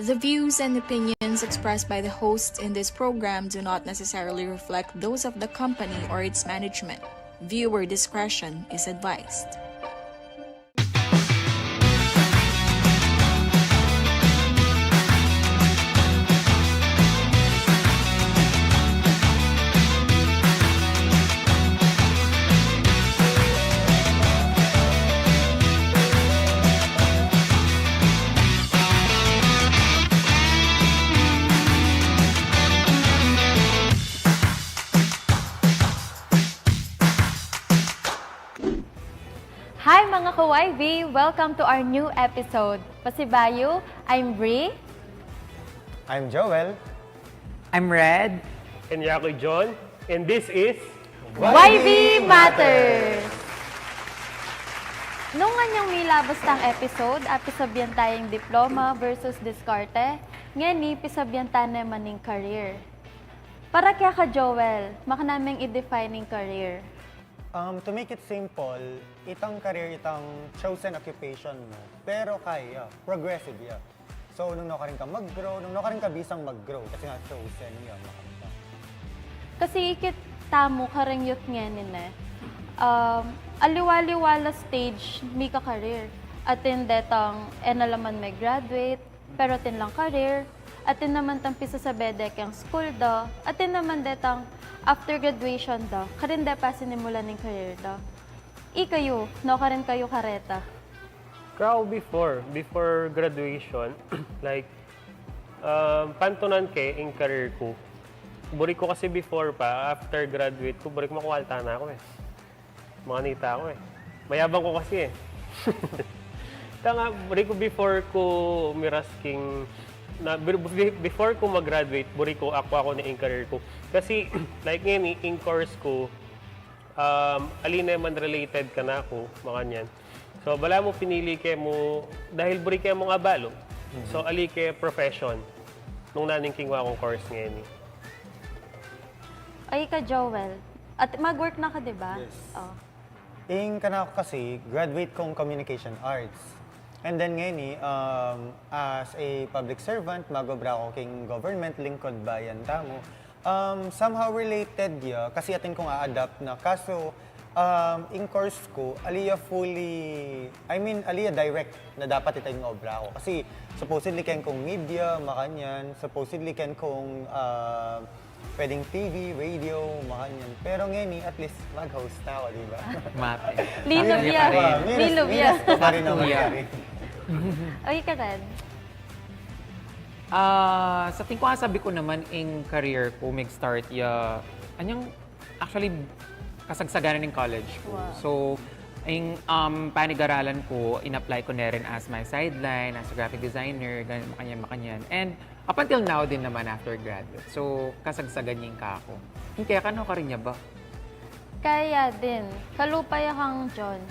The views and opinions expressed by the hosts in this program do not necessarily reflect those of the company or its management. Viewer discretion is advised. Hi mga ka-Y.V! Welcome to our new episode. Pasibayo, I'm Bree. I'm Joel. I'm Red. And Yakoy John. And this is... Y.V. Matters! Nung anyang milabas tang episode, pisabyan tayong diploma versus diskarte, ngani pisabyan ta naman ng career. Para kaya ka, Joel, makanaming i-define ng career. To make it simple, itang career, itang chosen occupation mo, pero kaya, progressive ya. So, nung nakarin ka mag-grow, nung nakarin ka bisang mag-grow, kasi nga chosen yan, makanta. Kasi ikit tamo karang youth ngayon aliwaliwala stage mi ka career. Atin detang enalaman may graduate, pero atin lang career. Atin naman tang pisa sa bedek yung school da. Atin naman detang after graduation da, karin da pa sinimulan ng career da. Ikayo, no karin kayo kareta. Crowd before graduation, like, pantunan ke in career ko. Buri ko kasi before pa, after graduate ko, buri ko makuwalta na ako eh. Manganita ako eh. Mayabang ko kasi eh. Tanga, buri ko before ko mirasking, before ko mag-graduate, buri ko ako na in career ko. Kasi, like ngayon, in course ko, alin naman related ka na ako, makanyan. So, bala mo pinili kayo mo, dahil buri kayo mo nga balo. So, ali kayo profession, nung naning kingwa akong course ngayon. Ay ka, Joel. At mag-work na ka, di ba? Yes. Oh. Ing kana ko kasi, graduate kong communication arts. And then ngayon as a public servant, magobra ko king government, lingkod bayan tamo. Somehow related ya, kasi atin kong a-adapt na. Kaso, in course ko, aliya direct na dapat itayong obra ko. Kasi supposedly ken kong media, makanyan. Supposedly ken kong pwedeng TV, radio, makanyan. Pero ngayon at least mag-host na ako, di ba? Mate. Linobya. Linobya. Minas ko pa rin naman yari. Ay ka, Red. Sa tingin ko sabi ko naman in career ko mag-start anyang actually kasagsaganan ng college ko. Wow. So ang panigaralan ko in-apply ko na rin as my sideline as a graphic designer, ganyan makanyan. And up until now din naman after graduate. So kasagsagan yung ka ako. Kaya kano ka rin niya ba? Kaya din. Kalupay akang John.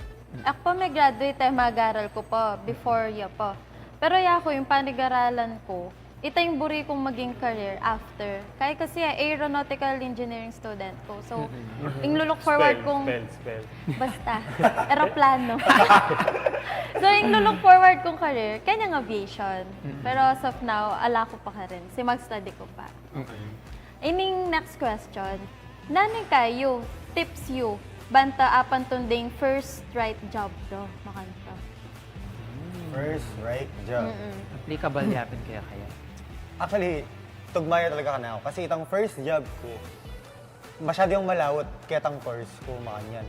Ako pa may graduate mag-aral ko pa before ya pa. Pero ako yung panigaralan ko, ito yung buri kong maging career after. Kaya kasi aeronautical engineering student ko. So, yung look forward kong... Spell. Basta. Aeroplano. So, yung look forward kong career, kanyang aviation. Pero as of now, ala ko pa ka rin. Si mag-study ko pa. Ining next question. Nanay kayo, tips you, banta apan tunding first right job do, makanta. First right job. Applicable yapin kaya. Actually, tugmaya talaga ka na ako. Kasi itang first job ko, masyado yung malawot kaya itang course ko, makanyan.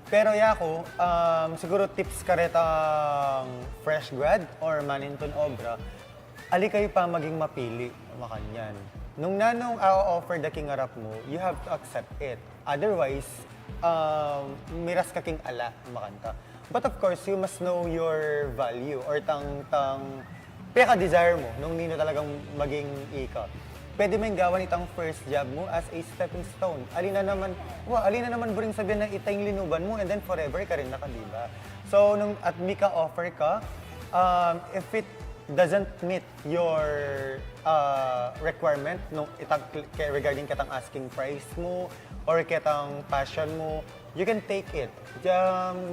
Pero ako, siguro tips ka rin fresh grad or maninton obra, ali kayo pa maging mapili, makanyan. Nung nanong offer the king arap mo, you have to accept it. Otherwise, miras ka king ala, makanta. But of course, you must know your value or peka-desire mo nung nino talagang maging ika. Pwede mo yung gawan itang first job mo as a stepping stone. Alina naman buring sabihin na itang linuban mo and then forever ka rin naka, diba? So, nung at mika offer ka, if it doesn't meet your requirement nung regarding katang asking price mo or katang passion mo, you can take it.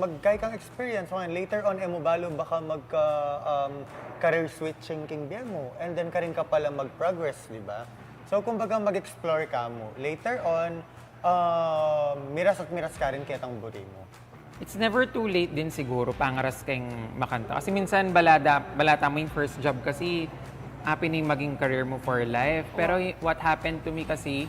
Magkay kang experience. Okay, later on, balo baka career switching king biya mo. And then ka rin ka pala mag-progress, di ba? So, kumbaga mag-explore ka mo. Later on, miras at miras ka rin ketang buri mo. It's never too late din siguro pangaras kayong makanta. Kasi minsan balata mo yung first job kasi happening maging career mo for life. Pero what happened to me kasi,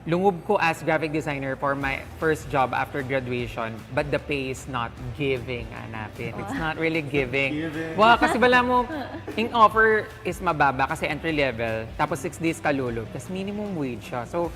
lungub ko as graphic designer for my first job after graduation, but the pay is not giving, hanapin. It's not really giving. Wow, kasi bala mo, yung offer is mababa kasi entry level, tapos 6 days ka lulog, tapos minimum wage siya. So,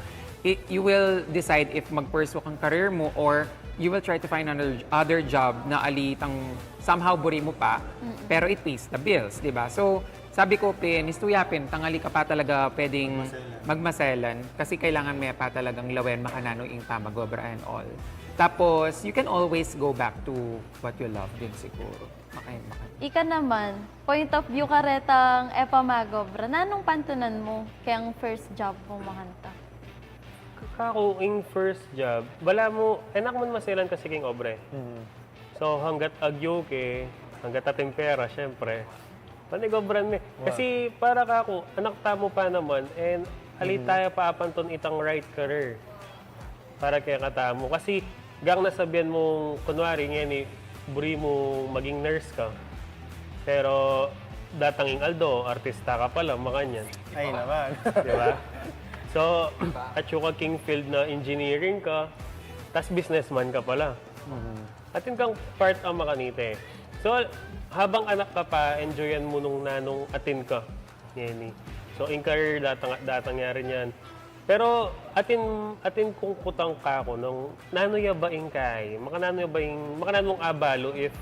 you will decide if mag-pursue kang career mo or you will try to find other job na alitang somehow buri mo pa, pero it pays the bills, di ba? So, sabi ko, nistuyapin, tangali ka pa talaga pwedeng magmaselan kasi kailangan may pa talagang lawen, makanano yung pa, magobra and all. Tapos, you can always go back to what you love din siguro. Ika naman, point of view ka retang magobra. Nanong pantunan mo kayang first job mo makanta? Kako, yung first job, bala mo, enak man maselan kasi king obre. So, hanggat agyo ke, hanggat atempera, syempre, panigobran me. Kasi para kako, anak tamo pa naman, and alitaya pa apanton itang right career. Para kaya katamo. Kasi, gang nasabihan mong, kunwari nga ni, buri mo maging nurse ka. Pero, datanging aldo, artista ka pala, makanyan. Ay naman. Di ba? So, at yung king field na engineering ka, tas businessman ka pala. At yun kang part ang makanite. So, habang anak ka pa, enjoyan mo nung nanong atin ka. Yan. So, in career, datang nga rin yan. Pero, atin kung kutang ka ako, nung nanoya ba in kay, makananong abalo if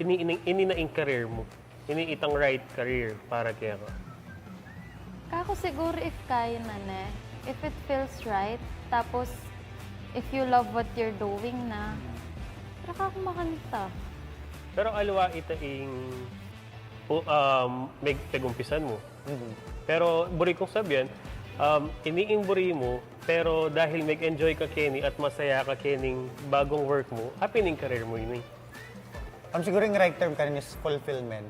ini na in career mo. Ini itang right career para kaya ka. Kako siguro if kaya na ne, if it feels right, tapos if you love what you're doing na, para kako makanta. Pero alwa ita ing may pagumpisan mo. Pero buri kong sabihan, iniing buri mo, pero dahil mag-enjoy ka kini at masaya ka kining bagong work mo, happy ning career mo ini. Siguro yung right term ka rin is fulfillment.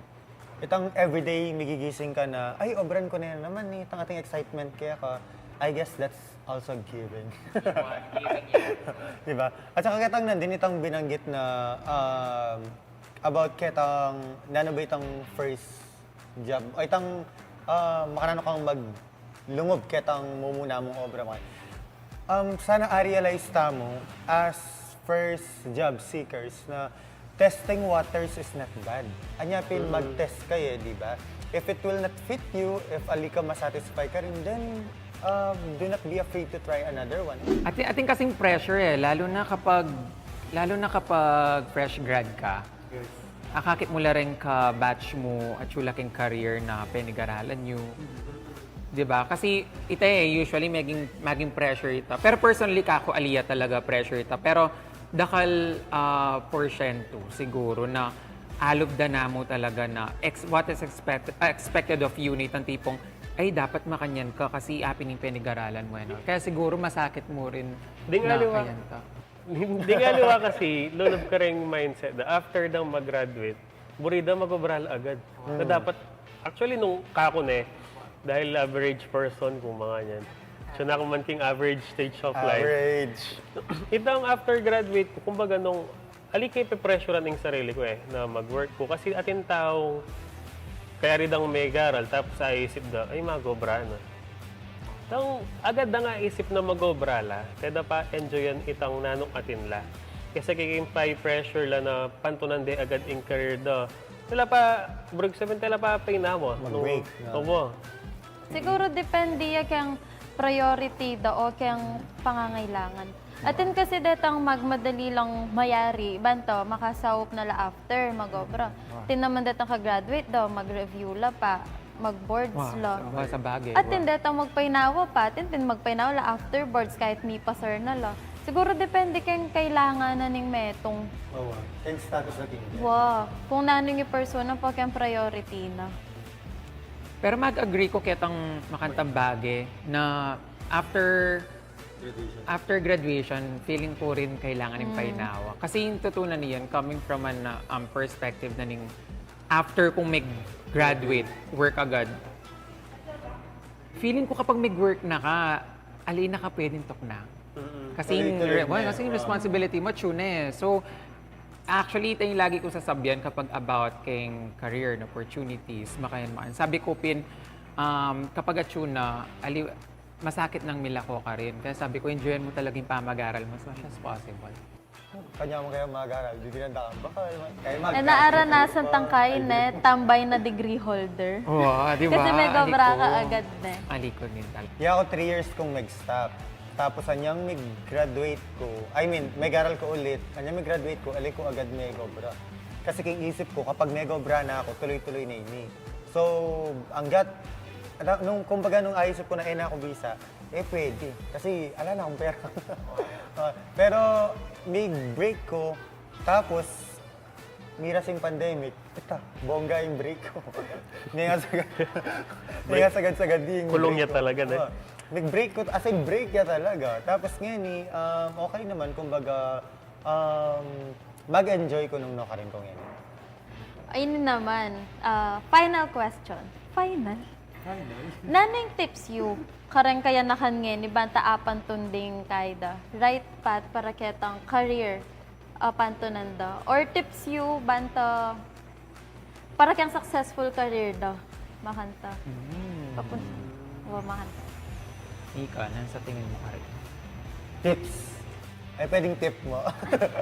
Itang everyday magigising ka na, ay, obran ko na yan naman ni itang ating excitement kaya ka, I guess that's also giving. Diba? At saka kitang nandin itang binanggit na about kitang, nano ba itang first job, o itang makanano kang maglungob kitang mumuna mong obra mo. Sana a-realize ta mo as first job seekers na testing waters is not bad. Anyapin mag-test kayo, di ba? If it will not fit you, if ali ka masatisfy ka rin, then do not be afraid to try another one. Ating kasing pressure lalo na kapag fresh grad ka. Yes. Akakit mo la rin ka batch mo at yung laking career na pinag-aralan nyo. Diba? Kasi ita usually maging pressure ita. Pero personally kako aliya talaga pressure ita. Pero dakal porsyento siguro na alob da na mo talaga na what is expected of you na itang tipong ay dapat makanyan ka kasi happening pinag-aralan mo. Kaya siguro masakit mo rin na kanyan ka. Hindi nga liwa kasi, lunob ka rin mindset na after daw mag-graduate, burida mag-obral agad. Na dapat, actually nung kako na dahil average person kung mga yan. So nakumanting average stage of life. Average. Itang after graduate ko, kumbaga nung alikay pe-pressurean ng sarili ko na mag-work ko. Kasi atin tao, kaya rin ang may garal, tapos isip da, ay mag-obra na. Tang agad na nga isip na mag-obra la, kaya pa enjoyan itang nanong atin la. Kasi kikimpa pressure la na pantunan de agad in career da. Tala pa, brug sabihin tala pa pinamo. Mag-break. Oo. Siguro depende kang priority da o kang pangangailangan. Atin kasi detang magmadali lang mayari, banto, makasawop na la after, mag-obra. Tin naman detang ka-graduate daw, mag-review la pa, mag-boards la. Sa bagay. Atin detang magpainawa pa, atin magpainawa la after boards kahit mi pasar na la. Siguro depende kang kailangan na ning metong. Oo. Yung status na king. Wow, kung nanong yung persona po kang priority na. Pero mag-agree ko kitang makantang bagay na after After graduation, feeling ko rin kailangan ng painawa. Kasi yung tutunan niyan, coming from an perspective na ning after kung may graduate, work agad, feeling ko kapag may work na ka, alin na ka pwedeng tokna. Kasi yung responsibility mo, tune eh. So, actually, ito yung lagi kong sasabihan kapag about kayong career and opportunities, makayan. Sabi ko, kapag atuna, masakit ng milako ka rin. Kaya sabi ko, enjoyin mo talaga yung pamag-aral mo as much as possible. Kanya mo kaya mag-aral, di dinandaan ba? Naaranasan tangkay na tambay na degree holder. Oo, di ba? Kasi may gobra ka agad na. Aliko din talaga. Yeah, ako 3 years kong nag-stop. Tapos anyang mag-graduate ko, may garal ko ulit, anyang mag-graduate ko, alay ko agad may gobra. Kasi king isip ko, kapag may gobra na ako, tuloy-tuloy na ini. So, kumbaga nung isip ko na na ako visa, pwede. Kasi, ala na akong pera. Pero, may break ko, tapos, miras yung pandemic, bongga yung break ko. Hindi nga sagad-sagad yung Kulong niya break ko. talaga, Nag-break ko, as in break niya talaga. Tapos ngayon, okay naman, kumbaga, mag-enjoy ko nung nakarin ko ngayon. Ayun naman, final question. Final? Naneng tips you, karang kaya nakan ngayon, ibanta apan tunding kaida, right path para ketang career pantunanda. Or tips you, banta, para kang successful career daw, makanta. Makanta. Ika, nasa tingin mo ka rin? Tips. Pwedeng tip mo.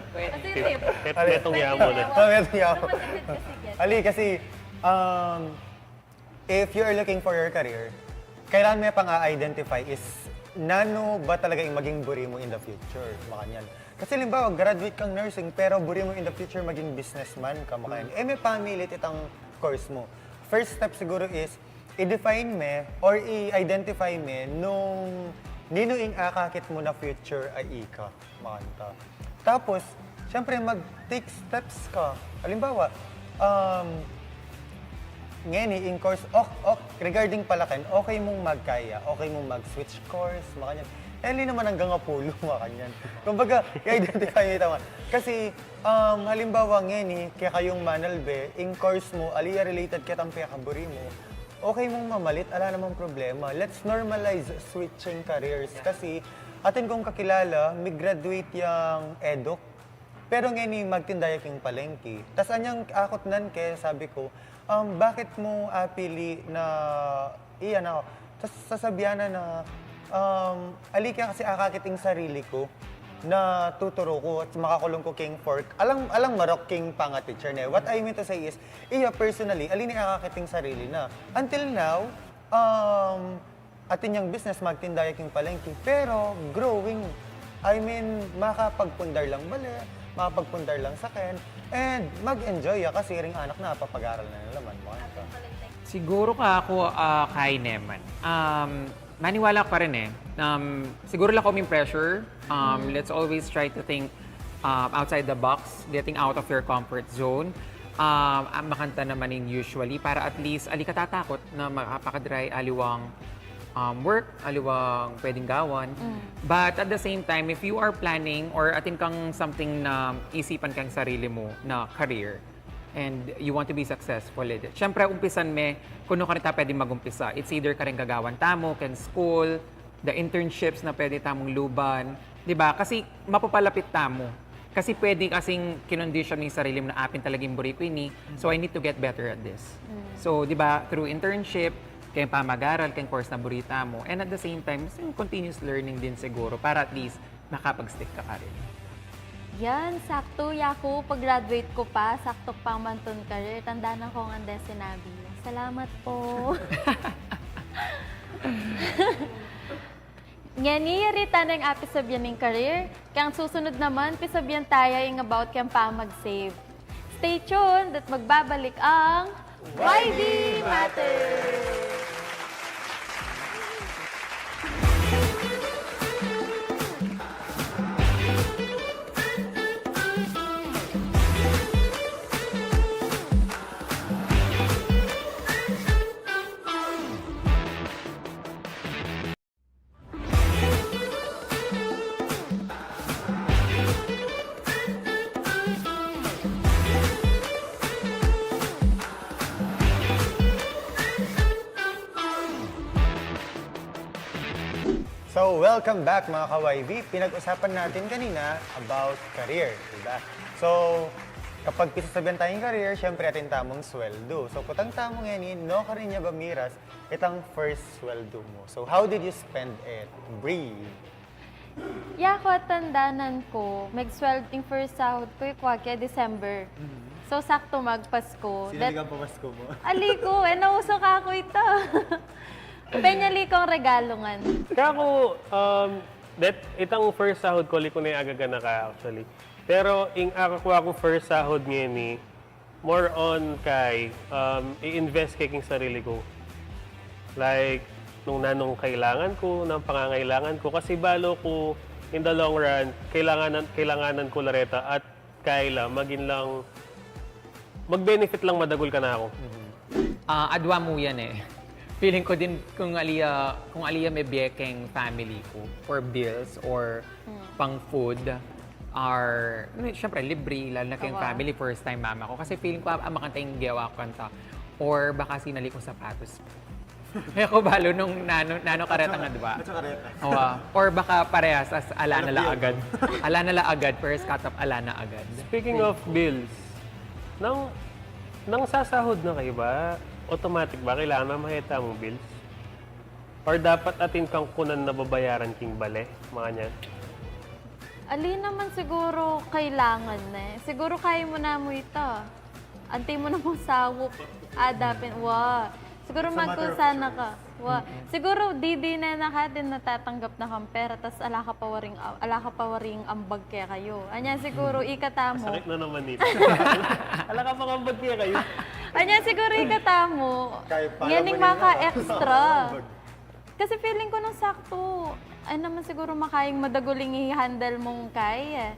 Kasi tip. Petong yamo na. Pwedeng yaw. Ali, kasi, if you're looking for your career, kailangan mo pang identify is nano ba talaga yung maging buri mo in the future, makanyan. Kasi limbawa, graduate kang nursing, pero buri mo in the future maging businessman ka, makanyan. May pamilit itang course mo. First step siguro is, i-define me or i-identify me nung nino ing akakit mo na future ay ika, makanta. Tapos, syempre mag-take steps ka. Halimbawa, ngayon in course, regarding palakin, okay mong magkaya, okay mong mag-switch course, makanyan. Hindi naman hanggang apulo, makanyan. Kumbaga, i-identify mo ito. Kasi, halimbawa ngayon, kaya kayong manalbe, in course mo, aliya related kitang piyakaburi mo, okay mong mamalit, ala namang problema. Let's normalize switching careers. Kasi, atin kong kakilala, may graduate yung eduk, pero ngayon magtindayak yung palengke. Tas anyang akot nan kaya sabi ko, bakit mo apili na, iyan ako, tas sasabihan na, alika kasi akakiting sarili ko, na tuturo ko at makakulong ko king fork. Alang marok king panga teacher na. What I mean to say is, personally, alin ang akakiting sarili na. Until now, atin yung business magtindayak yung palengke, pero growing. I mean, makapagpundar lang bali, makapagpundar lang sakin, and mag-enjoy kasi ring anak na papag-aral na naman mo. Siguro ka ako, kay Neman. Maniwala ko pa rin eh. Siguro lang kaming pressure. Let's always try to think outside the box, getting out of your comfort zone. Makanta naman usually para at least ali ka tatakot na makapakadry aliwang work, aliwang pwedeng gawan. But at the same time, if you are planning or atin kang something na isipan kang sarili mo na career, and you want to be successful in it. Siyempre, umpisan kuno ka rin pwede mag-umpisa. It's either ka rin gagawan tamo, can school, the internships na pwede tamong luban. Diba? Kasi mapapalapit tamo. Kasi pwede kasing kinondition ng sarili mo na apin talagang buri ko ini. So I need to get better at this. So, diba, through internship, kaya pamag-aral, kaya course na burita mo. And at the same time, continuous learning din siguro para at least makapag-stick ka rin. Yan, sakto. Yaku, pag-graduate ko pa, sakto pang mantun career. Tandaan ko ang ande sinabi. Salamat po. Ngayon, niyarita ng episode yan ng career. Kaya ang susunod naman, episode tayo yung about kang pamag-save. Stay tuned at magbabalik ang YV Matters! So, welcome back mga ka-Y.V. Pinag-usapan natin kanina about career, diba? So, kapag pisasabihan tayong career, syempre atin tamang sweldo. So, kutang tamong yan, no ka rin niya bamiras, itang first sweldo mo. So, how did you spend it? Breathe. Yako, tandanan ko, mag-sweldo yung first sahod ko, kaya December. So, sakto magpasko. Sinaligang pamasko mo? Aliko, nausok ako ito. Penyali kong regalongan. Kako, itang first sahod ko, liko na yung agaga na ka actually. Pero, ing akakuha ko first sahod ngayon ni, more on kay, i-invest kay king sarili ko. Like, nung nanong kailangan ko, ng pangangailangan ko. Kasi balo ko, in the long run, kailanganan ko lareta at kaila, maging lang, mag-benefit lang madagol ka na ako. Adwa mo yan eh. Feeling ko din kung aliya may biyekeng family ko for bills or pang food or syempre libre lalo na kayong family first time mama ko kasi feeling ko makanta yung gawa ko kanta or baka sinali ko sapatos. Kaya ko balo nung nano kareta nga, diba? Or baka parehas as ala na la agad. Ala na la agad, first cut off ala na agad. Speaking of bills, nang sasahod na kayo ba, automatic ba kailangan na mahita mong bills? Or dapat atin kang kunan na babayaran king bale, mga niyan? Ali naman siguro kailangan na eh. Siguro kaya mo na mo ito. Antay mo na mong sawop. Adapin. Siguro magkusana ka. Siguro di na nakatin natatanggap na kang pera tas ala ka pa waring ambag kaya kayo. Anya siguro ikatamo. Sakit na naman nito. Ala ka pa kambag kaya kayo. Anya siguro ikatamo. Nganing maka-extra. Kasi feeling ko nang sakto. Ay naman siguro makayang madaguling i-handle mong kaya.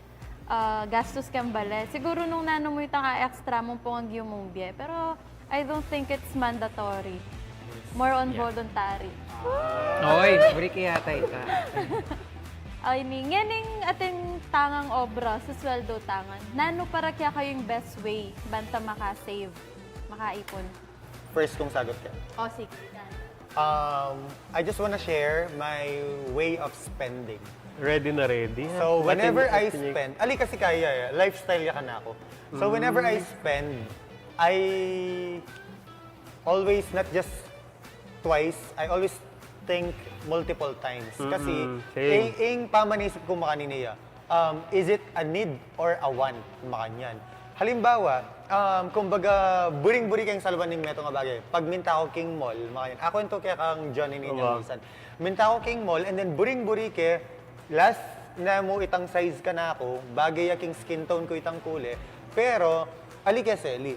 Gastos kang bale. Siguro nung nano mo itang extra mong pongagyo mong biye. Pero I don't think it's mandatory. More on voluntary. Oy, buri kaya tayo ka. Ay ni, nganing ating tangang obra sa sweldo tangan. Nano para kaya kayong best way banta maka-save, makaipon? First kong sagot ka. O, sige. I just wanna share my way of spending. Ready na ready. So, whenever I spend, kasi kaya, lifestyle ya ka na ako. So, whenever I spend, I always, not just twice, I always think multiple times. Kasi, yung pamanisip ko makaniniya, is it a need or a want? Makanyan. Halimbawa, kumbaga, buring-buri kayong salwan ng meto nga bagay. Pag minta ko king mall, makanyan. Ako ito kaya kang Johnny ninyo minsan. Minta ko king mall, and then buring-buri ke, last na mo itang size ka na ako, bagay aking skin tone ko itang kule, pero, ali keseli.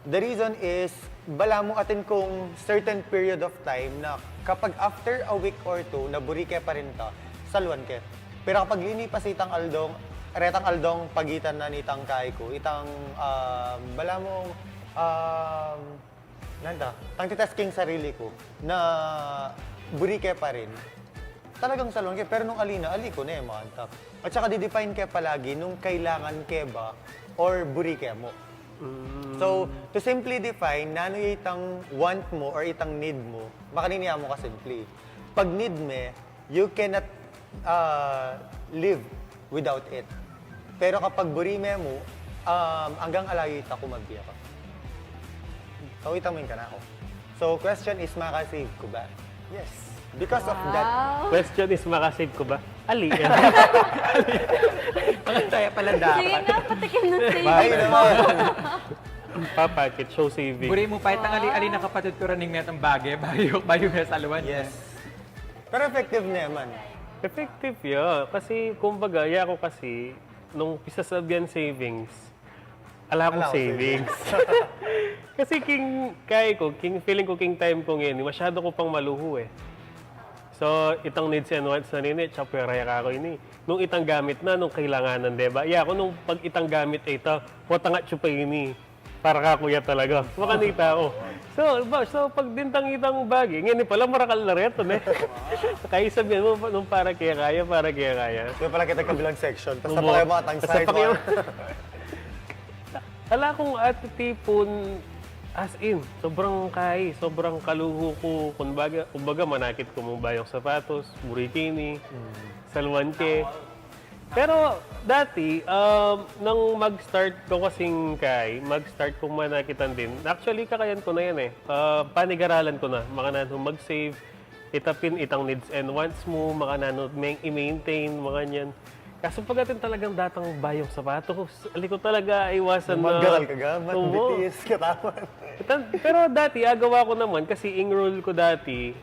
The reason is, bala mo atin kung certain period of time na kapag after a week or two, naburi ke pa rin ta, salwan ke. Pero kapag linipas itang retang aldong pagitan na nitang kay ko, itang, bala mo, tang titasking sarili ko, na buri ke pa rin, talagang salwan ke. Pero nung ali ko na yung makantap. At saka di-define ke palagi nung kailangan ke ba or buri ke mo. So, to simply define, nano itang want mo or itang need mo, makaniniya mo ka simply. Pag need me, you cannot live without it. Pero kapag burime mo, hanggang alayo ita ko magbiya ka. So, itamin ka na ako. So, question is, makasave ko ba? Yes. Because of that. Question is, makasave ko ba? Ali. Kaya pala Sige dapat. nga, patikim ng Bye savings mo. naman. Papakit, show saving. Buri mo pa itang ali na kapatuturan ng metong bagay, bayo sa aluan. Yes. Pero effective naman. Effective yun. Kasi, kumbaga, ako kasi, nung pisasabihan savings, ala akong Wala akong savings. Kasi feeling ko king time ko ngayon, masyado ko pang maluho eh. So, itang needs and wants na nini, tsaka pera ka ako ini. Nung itang gamit na, nung kailanganan, diba? Ako nung pag itang gamit ay ito, wata nga chupa ini. Para ka kuya talaga. Makanita ako. So pag dintang itang bagay, ngayon pala marakal na reto, ne? Kaya sabihin mo, nung para kaya kaya. Kaya pala kita kabilang section. Tapos pa kayo mga tang side mo. Ala kong at tipon, As in, sobrang sobrang kaluho ko. Kumbaga manakit ko mong bayong sapatos, burikini, salwante. Pero dati, nang mag-start ko kasing mag-start kong manakitan din. Actually, kakayan ko na yan eh. Panigaralan ko na. Makanan mag-save, itapin itang needs and wants mo, makanan i-maintain, mga yan. Kaso pagdating talagang datang bayong sapatos, aliko talaga iwasan na. Maggaral ka gaman, bitis, katawan. Pero dati, agawa ko naman kasi enroll ko dati,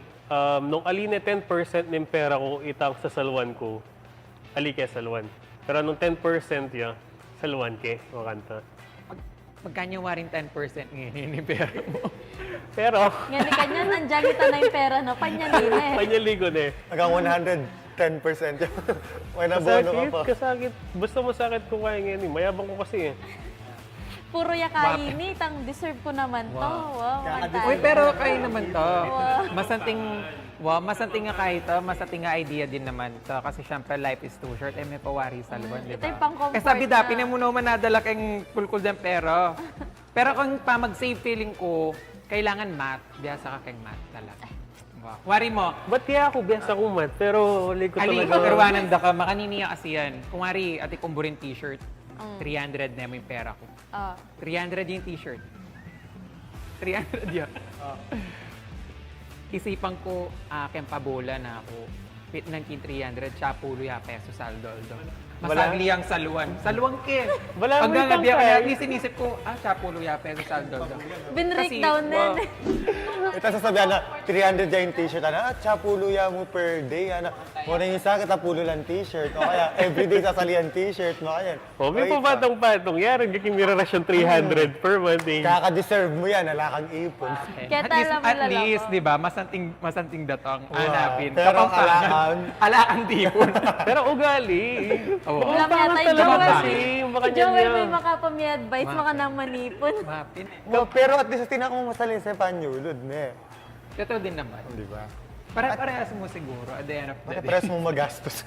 nung aline 10% ng pera ko itang sa salwan ko, ali kaya salwan. Pero nung 10% yan, salwan ke, makanta. Magkanya waring 10% ngayon yung pera mo. Pero, Ngani kanya, nandiyan kita na yung pera na panyanin eh. panyaligo na eh. Hanggang 110% yun. May nabono ka pa. Kasakit. Basta masakit ko kaya ngayon. Mayabang ko kasi eh. Puro yakaini, tang deserve ko naman to. Wow, Uy, pero kayo naman to. Masanting nga kayo to. Masanting nga idea din naman to. Kasi syempre life is too short. May pawari sa luwan, di Ito ba? yung pang-comfort Kasi sabi na. dapin mo naman nadala kang kulkul ng pero. Pero kung pa mag-save feeling ko, kailangan math. Biyasa ka kang math talaga. Wow. Wari mo, Ba't kaya ako biyasa kong mat? Pero huli ko ali, talaga. karwanan da ka, makaniniya kasi yan. Kung wari, ati kumburin t-shirt, 300 na mo yung pera ko. 300 yung t-shirt. 300 yun. Isipan ko, kempabola na ako. Pit ng kin 300, chapulo ya peso saldo. Masagli ang saluan. Saluan ke. Wala mo Hanggang itang gabi, kaya kay. at least inisip ko, chapulo ya peso saldo. Binrake down din. Ito sasabihan na 300 yung t-shirt. Chapulo ya mo per day. Muna yung isa, katapulo lang t-shirt. O kaya, everyday sasalihan t-shirt. Mga yan. O, may papatong-patong. Yaran, kikimirarasyon 300 per month eh. Kaka-deserve mo yan. Wala kang ipon. Kaya At least, di ba, masanting datang hanapin. Pero Kapampangan. Alakan tipon. Pero ugali. Oo. Alam yata yung talaga Joel. kasi. Baka Joel, niya. may makapami-advise, maka nang manipon. Mapin. No, pero at least tinak mo masalin sa panyulod, ne. Totoo din naman. Di ba? Pare-parehas mo siguro at the end of the Bakit day. press mo magastos?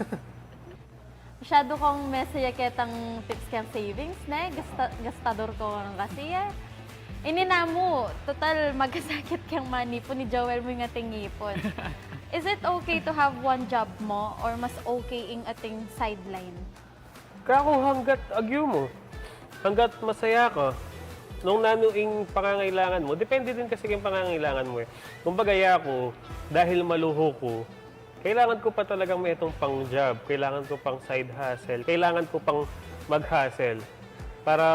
Masyado kong mesaya ketang tips kang savings, ne? Gastador ko ng kasi eh. Inina mo, total magkasakit kang manipon ni Joel mo yung ating ipon. Is it okay to have one job mo or mas okay ing ating sideline? Kako hanggat agyo mo. Hanggat masaya ka. Nung nanuing pangangailangan mo, depende din kasi yung pangangailangan mo eh. Kung bagaya ko, dahil maluho ko, kailangan ko pa talagang may itong pang job, kailangan ko pang side hustle, kailangan ko pang mag-hustle para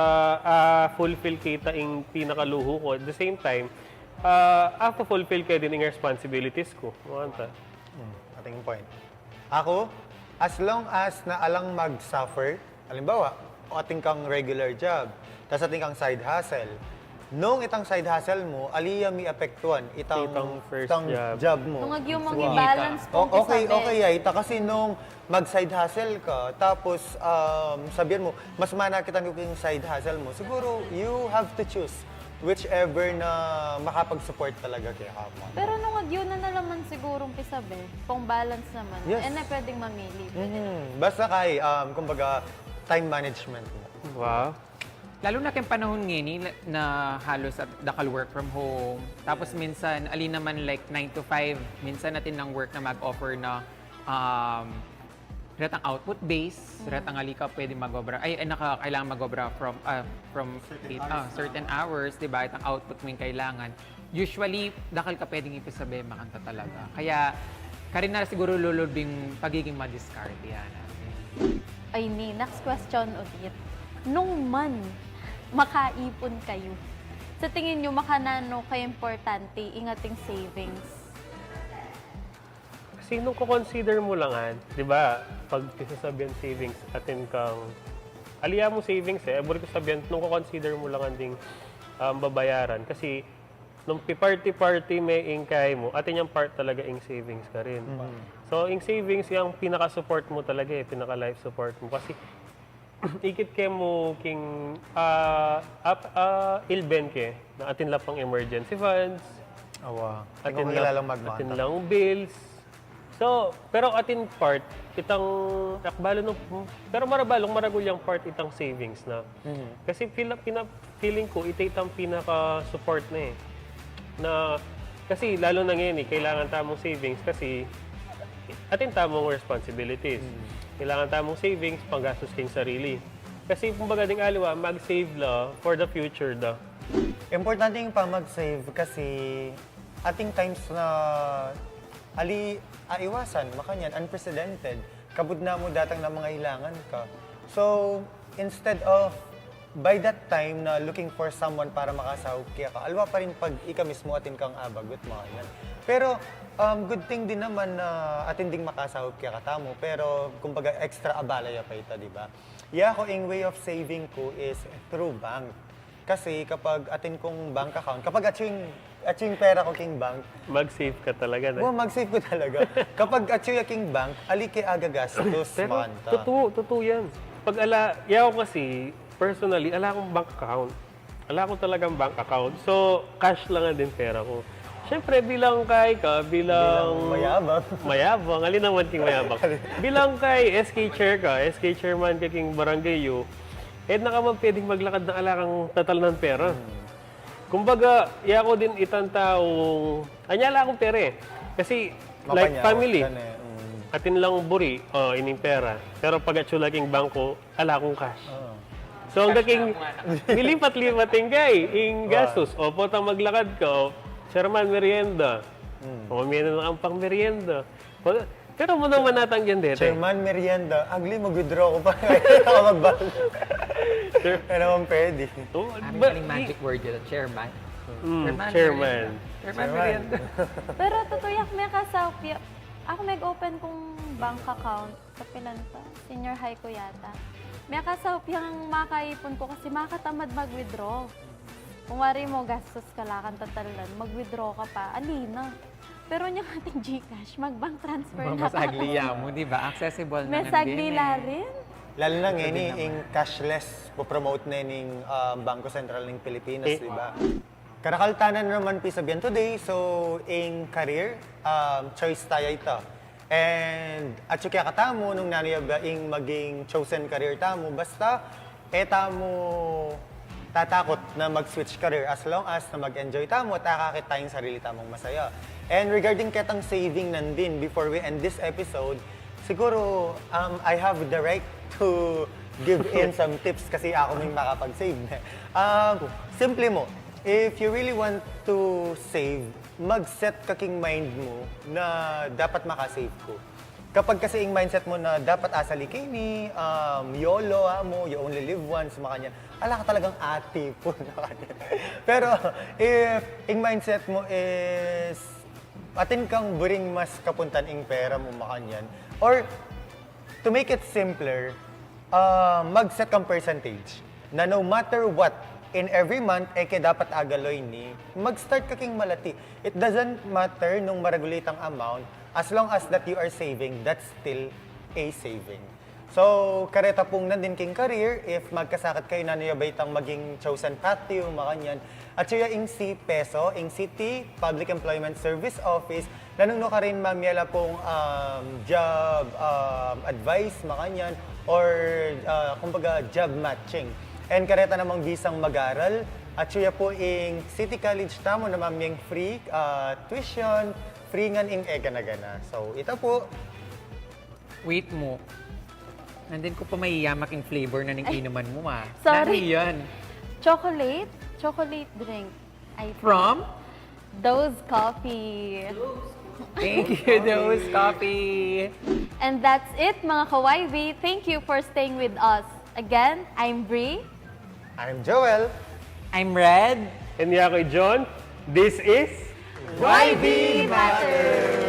fulfill kita yung pinakaluho ko. At the same time, fulfill ka din yung responsibilities ko. Mukanta. Ating point. Ako, as long as na alang mag-suffer, halimbawa, o ating kang regular job, tapos ating kang side hustle, nung itang side hustle mo, aliya mi apektuan itang first itang job. job mo. Kung agyo mong Wow. i-balance po, Okay, Aita. Kasi nung mag-side hustle ka, tapos sabihan mo, mas manakitan ko yung side hustle mo, siguro you have to choose whichever na makapag-support talaga kay Hama. Pero nung agyo na naman sigurong pisabi, kung balance naman, Yes. na pwedeng mamili. Basta kay, kumbaga, time management mo. Wow. Lalo na kayong panahon ngayon na halos at dakal work from home. Tapos minsan, alin naman like 9 to 5, minsan natin ng work na mag-offer na ratang output base, ratang alika pwede mag-obra, kailangan mag-obra from certain hours, di ba? Itang output mo yung kailangan. Usually, dakal ka pwedeng ipisabi, makanta talaga. Kaya, karin na siguro lulubing pagiging ma-discard yan. Ay next question ulit. Nung man makaipon kayo, sa tingin nyo makanano kayo importante ingating savings? Kasi nung consider mo lang, di ba, pag sasabihan savings, atin kang, aliya mo savings abot ko sabihan, nung consider mo lang ding babayaran. Kasi, nung party-party may ingkay mo, atin yung part talaga ing savings ka rin. So, ing savings, yung pinaka-support mo talaga pinaka-life support mo. Kasi, ikit ke mo king ilben ke na atin lang pang emergency funds, Awa. atin Atin lang magmata. lang bills, So, pero atin part, itang akbalo no, pero maragulyang part itang savings na. Kasi feeling ko, ito itang pinaka-support na eh. Na, kasi lalo na ngayon eh, kailangan tamong savings kasi atin tamong responsibilities. Kailangan tamong savings, panggastos kayong sarili. Kasi kumbaga ding aliwa, mag-save la for the future da. Importante yung pa mag-save kasi ating times na iwasan, makanyan, unprecedented. Kabud na mo datang na mga ilangan ka. So, instead of by that time na looking for someone para makasahog kaya ka, alwa pa rin pag ika mismo atin kang abagot, makanyan. Pero, good thing din naman na atin ding makasahog kaya katamo, pero kumbaga extra abalaya pa ita, di ba? Yeah, ko yung way of saving ko is through bank. Kasi kapag atin kong bank account, kapag ating pera ko king bank, Mag-save ka talaga na. mag-save ko talaga. Kapag ating king bank, ali kay aga gastos, Pero manta. totoo yan. Pag yaw kasi, personally, ala akong bank account. Ala akong talagang bank account. So, cash lang din pera ko. Siyempre, bilang kay ka, bilang mayabang, alin naman king mayabang. Bilang kay SK Chair ka, SK Chairman ka king barangay yo, na ka man pwedeng maglakad ng alakang tatal ng pera. Kumbaga, iya ko din itang taong, anyala akong pera eh. Kasi, like family, atin lang buri, ining pera. Pero pag atsulaking bangko, ala akong cash. So, ang gaking, nilipat-lipating kay, ing gastos. O, potang maglakad ka, o, Chairman, merienda. O, may na ang pang merienda. Pero mo naman natang yan dito. Chairman, merienda. Agli, mag-withdraw ko pa. Ako magbal. Kaya naman pwede. Aming kaling magic word yun, chairman. Chairman. Chairman, merienda. Pero totoo yak may kasapya. Ako mag-open kong bank account sa Pinanta. Senior high ko yata. May kasapya ang makaipon ko kasi makatamad mag-withdraw. Kung wari mo gastos ka lakan tatalan, mag-withdraw ka pa, alina. Pero yung ating GCash, mag-bank transfer na Mas agliya mo, di ba? Accessible na may saglila rin. Lalo na ngayon, yung cashless, po-promote na yung Bangko Sentral ng Pilipinas, di ba? Karakaltanan naman pisabihan today, so in career, choice tayo ito. And at yung kaya katamo, nung nanayaba yung maging chosen career tamo, basta tamo tatakot na mag-switch career as long as na mag-enjoy tamo at akakit tayong sarili tamong masaya. And regarding ketang saving nandin, before we end this episode, siguro I have the right to give in some tips kasi ako may makapag-save. Simple mo, if you really want to save, mag-set kaking mind mo na dapat makasave ko. Kapag kasi yung mindset mo na dapat asali kini, YOLO mo, you only live once, makanya, ala ka talagang ati po. Pero if yung mindset mo is atin kang buring mas kapuntan ing pera mo makanyan, or to make it simpler, mag-set kang percentage na no matter what, in every month, dapat agaloy ni, mag-start ka king malati. It doesn't matter nung maragulitang amount, as long as that you are saving, that's still a saving. So, kareta pong nandin king career, if magkasakit kayo na niyabaytang maging chosen path to you, makanyan. At siya ing si PESO, ing City Public Employment Service Office, nanungno ka rin mamyala pong job advice, makanyan, or kumbaga job matching. And kareta namang bisang mag-aral, at siya po ing City College tamo na mamyang free tuition, free ngan ing gana-gana. So, ito po. Wait mo. Nandun ko pa may yamak yung flavor na ng inuman mo, Sorry. Nani yan? Chocolate? Chocolate drink. From? Doze coffee. Thank you, Doze Coffee. And that's it, mga ka-Y.V. Thank you for staying with us. Again, I'm Bree. I'm Joel. I'm Red. And niya kay John, this is Y.V. Matters!